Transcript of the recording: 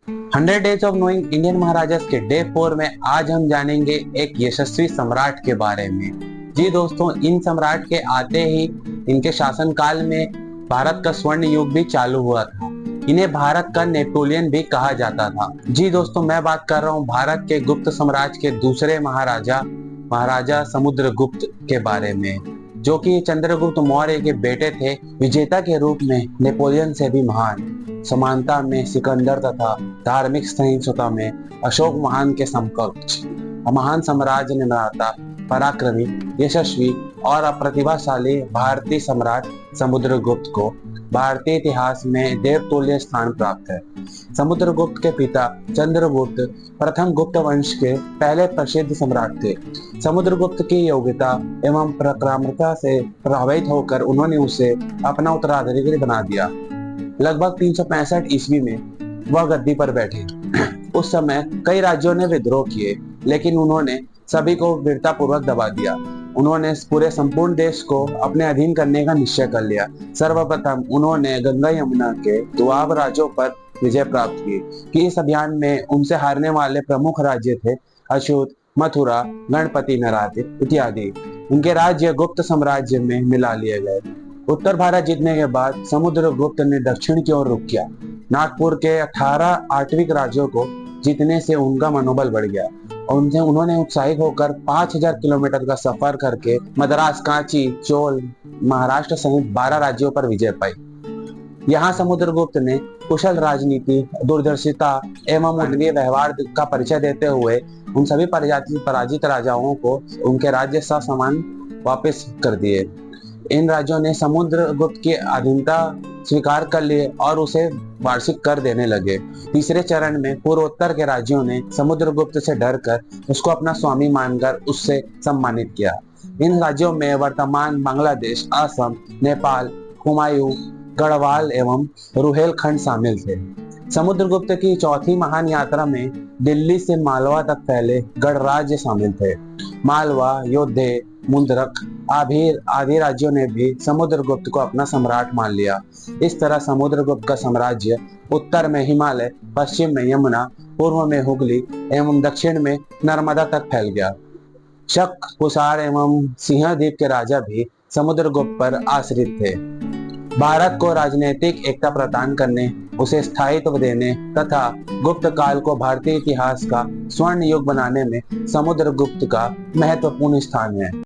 100 days of knowing Indian महाराजास के day 4 में आज हम जानेंगे एक यशस्वी सम्राट के बारे में। जी दोस्तों, इन सम्राट के आते ही इनके शासनकाल में भारत का स्वर्ण युग भी चालू हुआ था। इन्हें भारत का नेपोलियन भी कहा जाता था। जी दोस्तों, मैं बात कर रहा हूँ भारत के गुप्त साम्राज्य के दूसरे महाराजा समुद्रगुप्त के बारे में, जो कि चंद्रगुप्त मौर्य के बेटे थे। विजेता के रूप में नेपोलियन से भी महान, समानता में सिकंदर तथा धार्मिक सहिष्णुता में अशोक महान के समकक्ष महान साम्राज्य निर्माता, पराक्रमी, यशस्वी और अप्रतिभाशाली भारतीय सम्राट समुद्रगुप्त को भारतीय इतिहास में देवतुल्य स्थान प्राप्त है। समुद्रगुप्त के पिता चंद्रगुप्त प्रथम गुप्त वंश के पहले प्रसिद्ध सम्राट थे। समुद्रगुप्त की योग्यता एवं पराक्रमता से प्रभावित होकर उन्होंने उसे अपना उत्तराधिकारी बना दिया। लगभग 365 ईस्वी में वह गद्दी पर बैठे। उस समय कई राज्यों ने विद्रोह किए, लेकिन उन्होंने सभी को वीरता पूर्वक दबा दिया। उन्होंने पूरे संपूर्ण देश को अपने अधीन करने का निश्चय कर लिया। सर्वप्रथम उन्होंने गंगा यमुना के दुआब राज्यों पर विजय प्राप्त की कि इस अभियान में उनसे हारने वाले प्रमुख राज्य थे अछूत, मथुरा, गणपति, नराते इत्यादि। उनके राज्य गुप्त साम्राज्य में मिला लिए गए। उत्तर भारत जीतने के बाद समुद्रगुप्त ने दक्षिण की ओर रुख किया। नागपुर के 18 आठविक राज्यों को जीतने से उनका मनोबल बढ़ गया और उन्होंने उत्साहित होकर 5000 किलोमीटर का सफर करके मद्रास, कांची, चोल, महाराष्ट्र सहित 12 राज्यों पर विजय पाई। यहाँ समुद्रगुप्त ने कुशल राजनीति, दूरदर्शिता एवं मानवीय व्यवहार का परिचय देते हुए उन सभी पराजित राजाओं को उनके राज्य ससमान वापस कर दिए। इन राज्यों ने समुद्रगुप्त की अधीनता स्वीकार कर ली और उसे वार्षिक कर देने लगे। तीसरे चरण में पूर्वोत्तर के राज्यों ने समुद्रगुप्त से डरकर उसको अपना स्वामी मानकर उससे सम्मानित किया। इन राज्यों में वर्तमान बांग्लादेश, असम, नेपाल, कुमायूं, गढ़वाल एवं रुहेलखंड शामिल थे। समुद्रगुप्त की चौथी महान यात्रा में दिल्ली से मालवा तक फैले गढ़ राज्य शामिल थे। मालवा, योद्धे, मुद्रक आदि राज्यों ने भी समुद्रगुप्त को अपना सम्राट मान लिया। इस तरह समुद्रगुप्त का साम्राज्य उत्तर में हिमालय, पश्चिम में यमुना, पूर्व में हुगली एवं दक्षिण में नर्मदा तक फैल गया। शक, कुषाण एवं सिंहद्वीप के राजा भी समुद्रगुप्त पर आश्रित थे। भारत को राजनीतिक एकता प्रदान करने, उसे स्थायित्व देने तथा गुप्त काल को भारतीय इतिहास का स्वर्ण युग बनाने में समुद्रगुप्त का महत्वपूर्ण स्थान है।